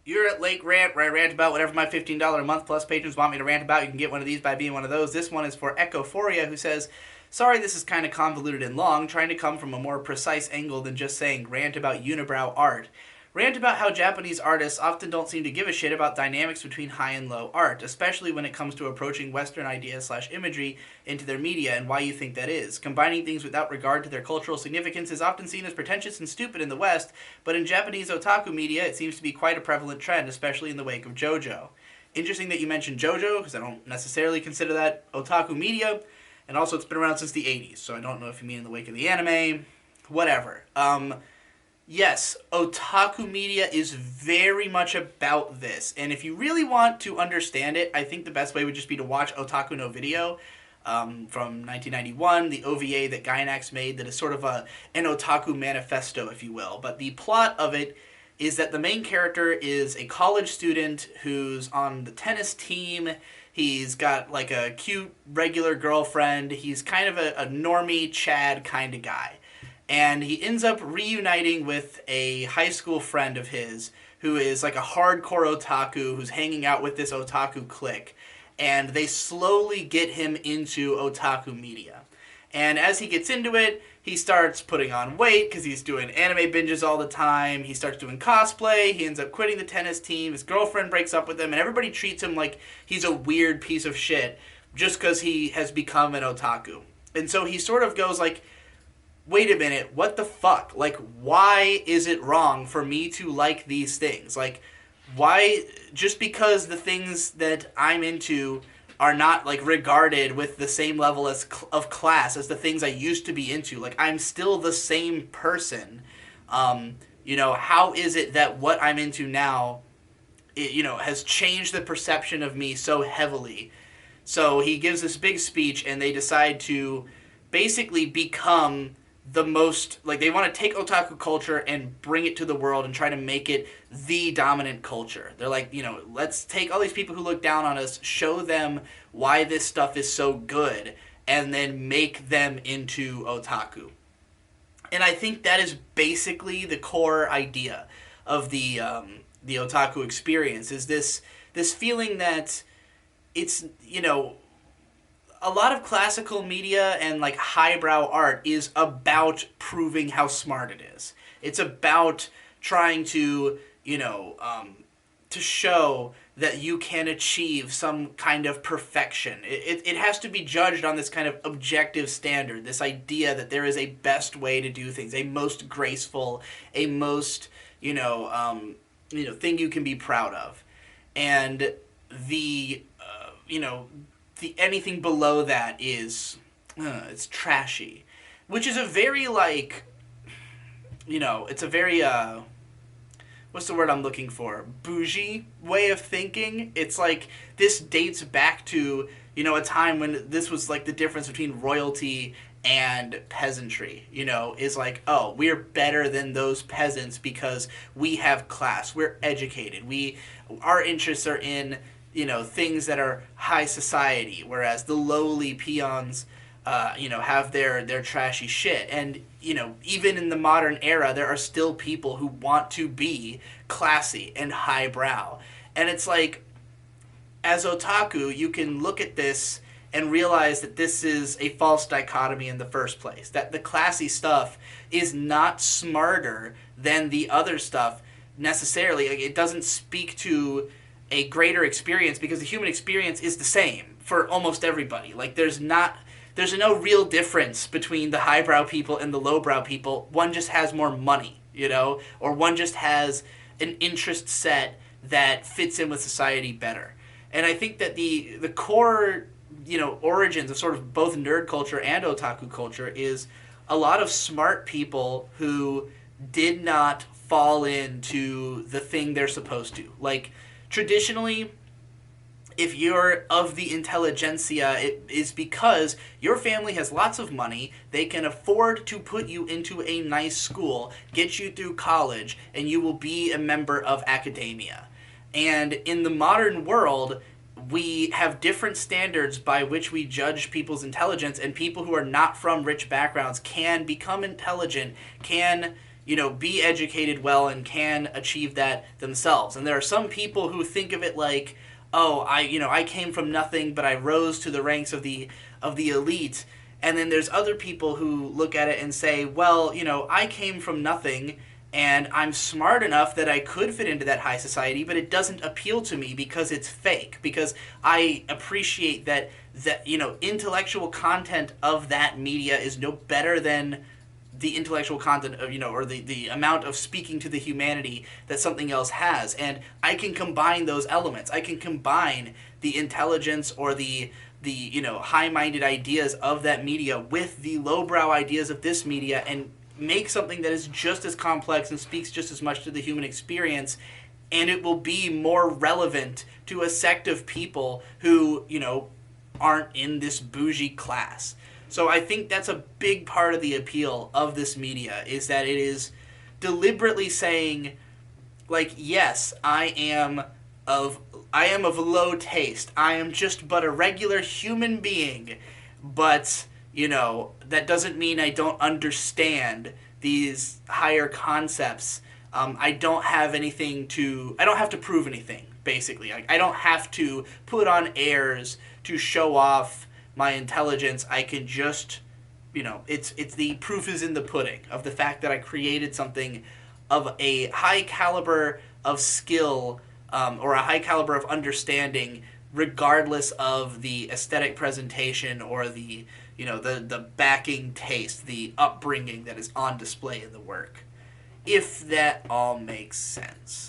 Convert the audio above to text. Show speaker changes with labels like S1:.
S1: You're at Lake Rant, where I rant about whatever my $15 a month plus patrons want me to rant about. You can get one of these by being one of those. This one is for Echophoria, who says, "Sorry, this is kind of convoluted and long, trying to come from a more precise angle than just saying rant about unibrow art. Rant about how Japanese artists often don't seem to give a shit about dynamics between high and low art, especially when it comes to approaching Western ideas slash imagery into their media, and why you think that is. Combining things without regard to their cultural significance is often seen as pretentious and stupid in the West, but in Japanese otaku media it seems to be quite a prevalent trend, especially in the wake of JoJo. Interesting that you mentioned JoJo, because I don't necessarily consider that otaku media, and also it's been around since the 80s, so I don't know if you mean in the wake of the anime, whatever. Yes, otaku media is very much about this. And if you really want to understand it, I think the best way would just be to watch Otaku no Video from 1991, the OVA that Gainax made that is sort of an otaku manifesto, if you will. But the plot of it is that the main character is a college student who's on the tennis team. He's got like a cute regular girlfriend. He's kind of a normie Chad kind of guy, and he ends up reuniting with a high school friend of his who is like a hardcore otaku who's hanging out with this otaku clique, and they slowly get him into otaku media. And as he gets into it, he starts putting on weight because he's doing anime binges all the time. He starts doing cosplay. He ends up quitting the tennis team. His girlfriend breaks up with him, and everybody treats him like he's a weird piece of shit just because he has become an otaku. And so he sort of goes like, wait a minute, what the fuck? Like, why is it wrong for me to like these things? Like, why, just because the things that I'm into are not, like, regarded with the same level of class as the things I used to be into? Like, I'm still the same person. How is it that what I'm into now, has changed the perception of me so heavily? So he gives this big speech, and they decide to basically become the most, like, they want to take otaku culture and bring it to the world and try to make it the dominant culture. They're like, let's take all these people who look down on us, show them why this stuff is so good, and then make them into otaku. And I think that is basically the core idea of the otaku experience, is this feeling that it's, a lot of classical media and like highbrow art is about proving how smart it is. It's about trying to, to show that you can achieve some kind of perfection. It has to be judged on this kind of objective standard, this idea that there is a best way to do things, a most graceful, a most, thing you can be proud of. And the, the anything below that is it's trashy, which is a very like, it's a very what's the word I'm looking for, bougie way of thinking. It's like this dates back to, a time when this was like the difference between royalty and peasantry, is like, oh, we're better than those peasants because we have class, we're educated, our interests are in, things that are high society, whereas the lowly peons, have their trashy shit. And, even in the modern era, there are still people who want to be classy and highbrow. And it's like, as otaku, you can look at this and realize that this is a false dichotomy in the first place. That the classy stuff is not smarter than the other stuff necessarily. Like, it doesn't speak to a greater experience because the human experience is the same for almost everybody. Like, there's no real difference between the highbrow people and the lowbrow people. One just has more money, or one just has an interest set that fits in with society better. And I think that the core, origins of sort of both nerd culture and otaku culture is a lot of smart people who did not fall into the thing they're supposed to. Like, traditionally, if you're of the intelligentsia, it is because your family has lots of money, they can afford to put you into a nice school, get you through college, and you will be a member of academia. And in the modern world, we have different standards by which we judge people's intelligence, and people who are not from rich backgrounds can become intelligent, can, be educated well and can achieve that themselves. And there are some people who think of it like, oh, I came from nothing, but I rose to the ranks of the elite. And then there's other people who look at it and say, well, I came from nothing and I'm smart enough that I could fit into that high society, but it doesn't appeal to me because it's fake. Because I appreciate that intellectual content of that media is no better than the intellectual content of, or the amount of speaking to the humanity that something else has. And I can combine those elements. I can combine the intelligence or the high-minded ideas of that media with the lowbrow ideas of this media and make something that is just as complex and speaks just as much to the human experience, and it will be more relevant to a sect of people who, aren't in this bougie class. So I think that's a big part of the appeal of this media, is that it is deliberately saying, like, yes, I am of low taste. I am just but a regular human being, but that doesn't mean I don't understand these higher concepts. I don't have to prove anything, basically. I don't have to put on airs to show off my intelligence. I can just, it's the proof is in the pudding of the fact that I created something of a high caliber of skill, or a high caliber of understanding, regardless of the aesthetic presentation or the the backing taste, the upbringing that is on display in the work. If that all makes sense.